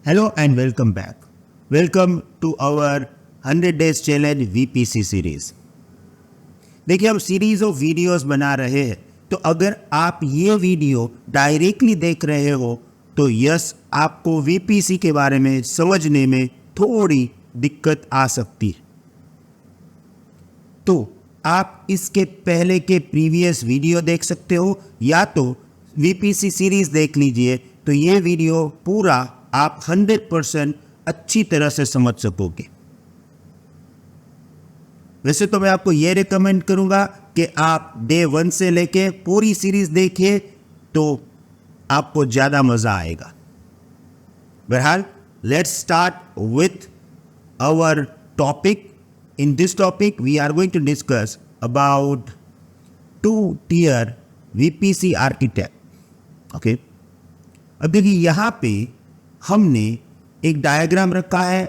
Hello and welcome back. Welcome to our 100 Days Challenge VPC series. देखिए हम series of videos बना रहे हैं, तो अगर आप ये वीडियो डायरेक्टली देख रहे हो तो यस आपको VPC के बारे में समझने में थोड़ी दिक्कत आ सकती है। तो आप इसके पहले के प्रीवियस वीडियो देख सकते हो या तो VPC सीरीज देख लीजिए, तो ये वीडियो पूरा आप 100% अच्छी तरह से समझ सकोगे। वैसे तो मैं आपको ये रिकमेंड करूंगा कि आप डे 1 से लेके पूरी सीरीज देखिए तो आपको ज़्यादा मज़ा आएगा। बहरहाल let's start with our topic. In this topic we are going to discuss about two-tier VPC architect. Okay? अब देखिए यहाँ पे हमने एक डायग्राम रखा है।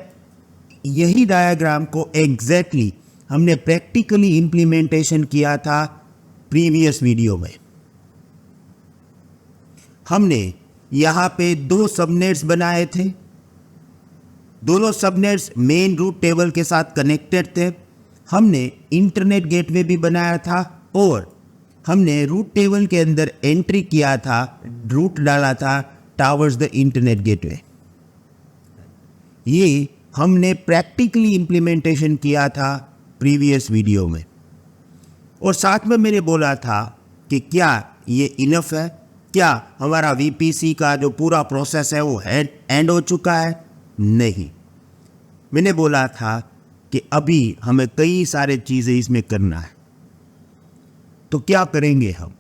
यही डायग्राम को एग्जैक्टली हमने प्रैक्टिकली इम्प्लीमेंटेशन किया था प्रीवियस वीडियो में। हमने यहाँ पे 2 सबनेट्स बनाए थे। दोनों सबनेट्स मेन रूट टेबल के साथ कनेक्टेड थे। हमने इंटरनेट गेटवे भी बनाया था और हमने रूट टेबल के अंदर एंट्री किया था, रूट डाला था टावर्स द इंटरनेट गेटवे। ये हमने प्रैक्टिकली इम्प्लीमेंटेशन किया था प्रीवियस वीडियो में। और साथ में मैंने बोला था कि क्या ये इनफ है, क्या हमारा VPC का जो पूरा प्रोसेस है वो एंड हो चुका है? नहीं, मैंने बोला था कि अभी हमें कई सारे चीज़ें इसमें करना है। तो क्या करेंगे हम?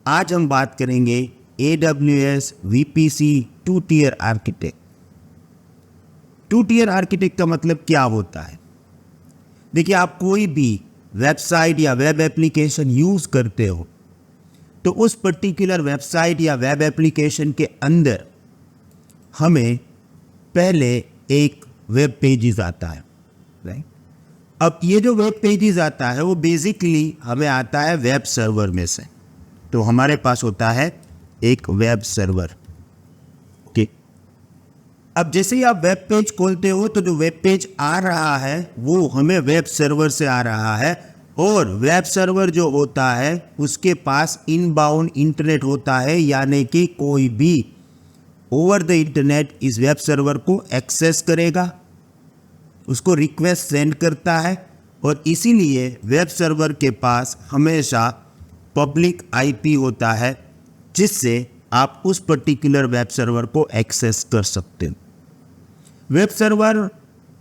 आज हम बात करेंगे AWS VPC 2-tier architect. 2-tier architect का मतलब क्या होता है? देखिए आप कोई भी वेबसाइट या वेब एप्लीकेशन यूज़ करते हो तो उस पर्टिकुलर वेबसाइट या वेब एप्लीकेशन के अंदर हमें पहले एक वेब पेजेस आता है, राइट? अब ये जो वेब पेजेस आता है वो बेसिकली हमें आता है वेब सर्वर में से। तो हमारे पास होता है एक वेब सर्वर। ओके, अब जैसे ही आप वेब पेज खोलते हो तो जो वेब पेज आ रहा है वो हमें वेब सर्वर से आ रहा है, और वेब सर्वर जो होता है उसके पास इनबाउंड इंटरनेट होता है, यानी कि कोई भी ओवर द इंटरनेट इस वेब सर्वर को एक्सेस करेगा, उसको रिक्वेस्ट सेंड करता है, और इसीलिए वेब सर्वर के पास हमेशा पब्लिक IP होता है जिससे आप उस पर्टिकुलर वेब सर्वर को एक्सेस कर सकते हैं। वेब सर्वर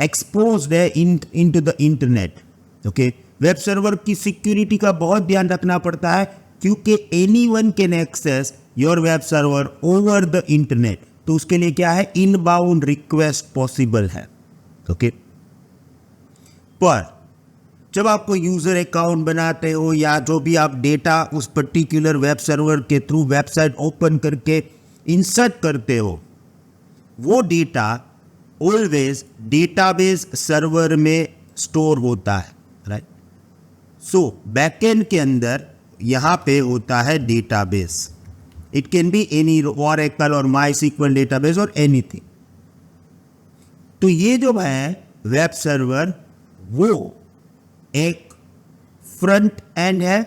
एक्सपोज्ड है into the internet. Okay, web server की सिक्योरिटी का बहुत ध्यान रखना पड़ता है क्योंकि anyone can access your web server over the internet. तो उसके लिए क्या है? इनबाउंड रिक्वेस्ट पॉसिबल है। ओके, पर जब आपको यूज़र अकाउंट बनाते हो या जो भी आप डेटा उस पर्टिकुलर वेब सर्वर के थ्रू वेबसाइट ओपन करके इंसर्ट करते हो, वो डेटा ऑलवेज डेटाबेस सर्वर में स्टोर होता है, राइट? सो बैकएंड के अंदर यहाँ पे होता है database. It can be any Oracle और MySQL डेटाबेस और एनीथिंग। तो ये जो है वेब सर्वर वो एक फ्रंट एंड है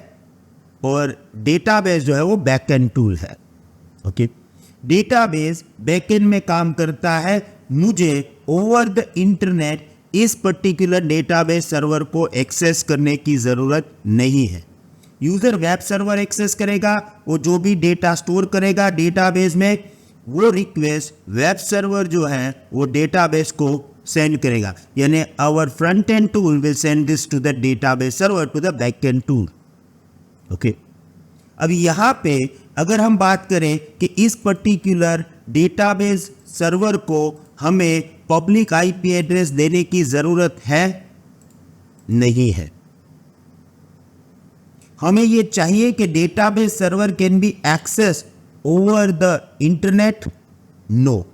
और डेटाबेस जो है वो बैकएंड टूल है। ओके, डेटाबेस बैकएंड में काम करता है। मुझे ओवर द इंटरनेट इस पर्टिकुलर डेटाबेस सर्वर को एक्सेस करने की ज़रूरत नहीं है। यूज़र वेब सर्वर एक्सेस करेगा, वो जो भी डेटा स्टोर करेगा डेटाबेस में, वो रिक्वेस्ट वेब सर्वर जो है वो डेटाबेस को सेंड करेगा, यानी our front end tool will send this to the database server to the back end tool. Okay, अब यहाँ पे अगर हम बात करें कि इस पर्टिकुलर डेटाबेस सर्वर को हमें पब्लिक IP एड्रेस देने की ज़रूरत है? नहीं है। हमें ये चाहिए कि database server can be access over the internet? No.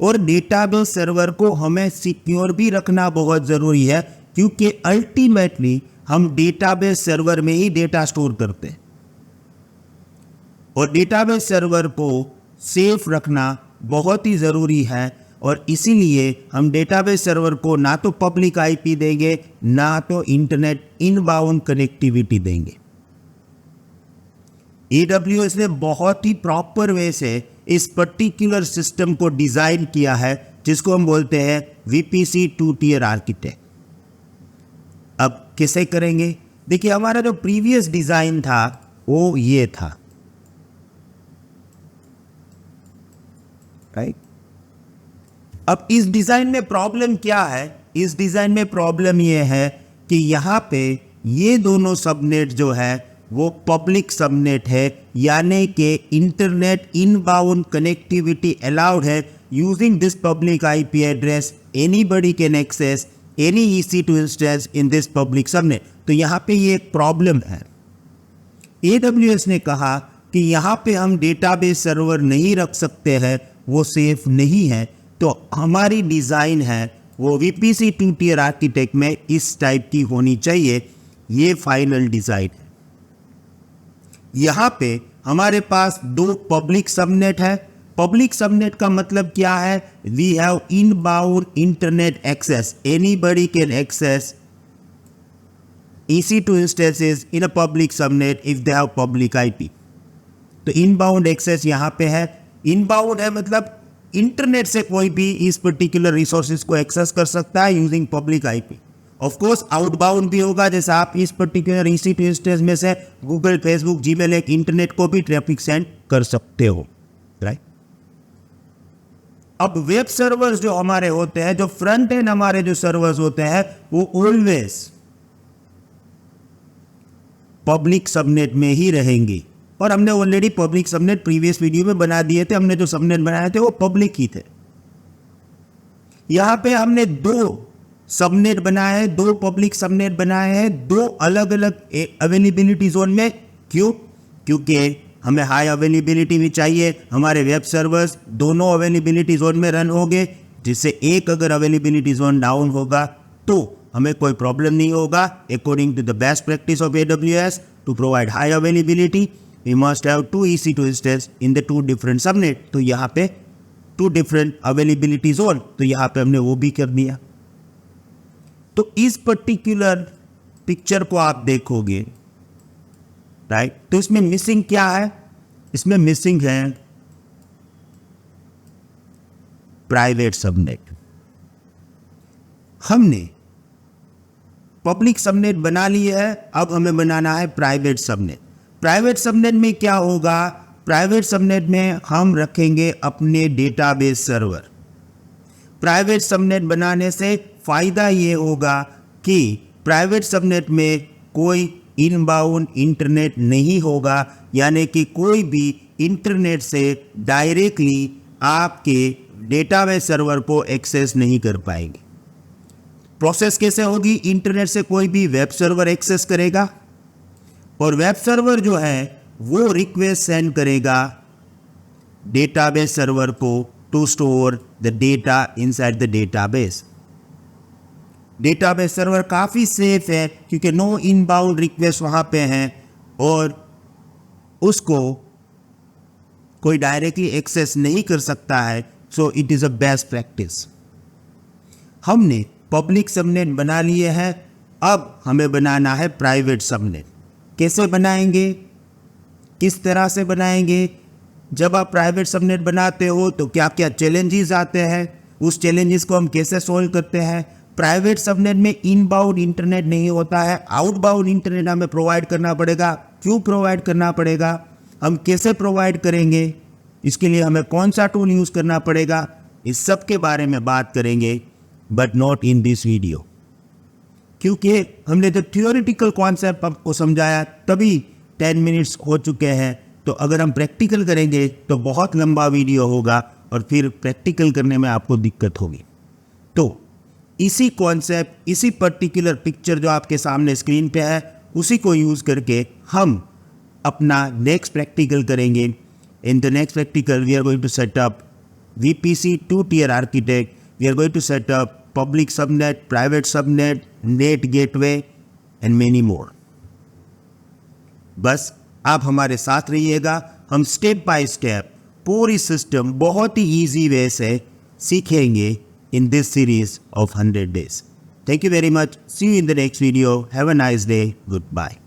और डेटाबेस सर्वर को हमें सिक्योर भी रखना बहुत ज़रूरी है क्योंकि अल्टीमेटली हम डेटाबेस सर्वर में ही डेटा स्टोर करते हैं और डेटाबेस सर्वर को सेफ रखना बहुत ही ज़रूरी है और इसीलिए हम डेटाबेस सर्वर को ना तो पब्लिक आईपी देंगे ना तो इंटरनेट इनबाउंड कनेक्टिविटी देंगे। AWS ने बहुत ही प्रॉपर वे से इस पर्टिकुलर सिस्टम को डिज़ाइन किया है जिसको हम बोलते हैं VPC 2 टियर आर्किटेक्ट। अब कैसे करेंगे? देखिए, हमारा जो प्रीवियस डिज़ाइन था वो ये था, राइट। अब इस डिज़ाइन में प्रॉब्लम क्या है? इस डिज़ाइन में प्रॉब्लम ये है कि यहाँ पे ये दोनों सबनेट जो है वो पब्लिक सबनेट है, यानी कि इंटरनेट इनबाउंड कनेक्टिविटी अलाउड है। Using this public IP address anybody can access any EC2 instance in this public subnet. तो यहाँ पे ये एक प्रॉब्लम है। AWS ने कहा कि यहाँ पे हम डेटाबेस सर्वर नहीं रख सकते हैं, वो सेफ नहीं है। तो हमारी डिज़ाइन है वो VPC 2 टियर आर्किटेक्ट में इस टाइप की होनी चाहिए। ये फाइनल डिज़ाइन है। यहाँ पे हमारे पास दो पब्लिक सबनेट है। पब्लिक सबनेट का मतलब क्या है? We have inbound internet access, anybody can access EC2 instances in a public subnet if they have public IP। तो इनबाउंड एक्सेस यहाँ पे है। इनबाउंड है मतलब इंटरनेट से कोई भी इस पर्टिकुलर रिसोर्सेज को एक्सेस कर सकता है using public IP। Of course outbound भी होगा, जैसे आप इस पर्टिकुलर EC2 इंस्टेंस में से गूगल, फेसबुक, जीमेल एक इंटरनेट को भी ट्रैफिक सेंड कर सकते हो, राइट। अब वेब सर्वर्स जो हमारे होते हैं, जो फ्रंट एंड हमारे जो सर्वर्स होते हैं, वो ऑलवेज पब्लिक सबनेट में ही रहेंगी। और हमने already public subnet previous video में बना दिए थे। हमने जो सबनेट बनाए थे वो पब्लिक ही थे। यहां पे हमने दो सबनेट बनाए हैं, दो पब्लिक सबनेट बनाए हैं, दो अलग अलग अवेलेबिलिटी जोन में। क्यों? क्योंकि हमें हाई अवेलेबिलिटी भी चाहिए। हमारे वेब सर्वर्स दोनों अवेलेबिलिटी जोन में रन होंगे, जिससे एक अगर अवेलेबिलिटी जोन डाउन होगा तो हमें कोई प्रॉब्लम नहीं होगा। According to the best practice of AWS to provide high availability we must have 2 EC2 instance in the 2 different subnet. तो यहाँ पे 2 डिफरेंट अवेलेबिलिटी जोन, तो यहाँ पे हमने वो भी कर दिया। तो इस पर्टिकुलर पिक्चर को आप देखोगे, राइट, तो इसमें मिसिंग क्या है? इसमें मिसिंग है प्राइवेट सबनेट। हमने पब्लिक सबनेट बना लिए है, अब हमें बनाना है प्राइवेट सबनेट। प्राइवेट सबनेट में क्या होगा? प्राइवेट सबनेट में हम रखेंगे अपने डेटाबेस सर्वर। प्राइवेट सबनेट बनाने से फ़ायदा ये होगा कि प्राइवेट सबनेट में कोई इनबाउंड इंटरनेट नहीं होगा, यानी कि कोई भी इंटरनेट से डायरेक्टली आपके डेटाबेस सर्वर को एक्सेस नहीं कर पाएंगे। प्रोसेस कैसे होगी? इंटरनेट से कोई भी वेब सर्वर एक्सेस करेगा और वेब सर्वर जो है वो रिक्वेस्ट सेंड करेगा डेटाबेस सर्वर को to store the data inside the database. Database server काफ़ी सेफ है क्योंकि नो इनबाउंड रिक्वेस्ट वहाँ पे हैं और उसको कोई डायरेक्टली एक्सेस नहीं कर सकता है। So it is a best practice. हमने पब्लिक सबनेट बना लिए हैं, अब हमें बनाना है प्राइवेट सबनेट। कैसे बनाएंगे? किस तरह से बनाएंगे? जब आप प्राइवेट सबनेट बनाते हो तो क्या क्या चैलेंजेस आते हैं, उस चैलेंजेस को हम कैसे सोल्व करते हैं? प्राइवेट सबनेट में इनबाउंड इंटरनेट नहीं होता है, आउटबाउंड इंटरनेट हमें प्रोवाइड करना पड़ेगा। क्यों प्रोवाइड करना पड़ेगा? हम कैसे प्रोवाइड करेंगे? इसके लिए हमें कौन सा टूल यूज़ करना पड़ेगा? इस सब के बारे में बात करेंगे, but not in this video, क्योंकि हमने जब थियोरिटिकल कॉन्सेप्ट आपको समझाया तभी 10 मिनट्स हो चुके हैं। तो अगर हम प्रैक्टिकल करेंगे तो बहुत लंबा वीडियो होगा और फिर प्रैक्टिकल करने में आपको दिक्कत होगी। तो इसी कॉन्सेप्ट, इसी पर्टिकुलर पिक्चर जो आपके सामने स्क्रीन पे है, उसी को यूज़ करके हम अपना नेक्स्ट प्रैक्टिकल करेंगे। In the next practical we are going to set up VPC 2 tier architect. We are going to set up public subnet, private subnet, net gateway and many more. बस आप हमारे साथ रहिएगा, हम स्टेप बाय स्टेप पूरी system बहुत ही easy way से सीखेंगे in this series of 100 days. Thank you very much. See you in the next video. Have a nice day. Goodbye.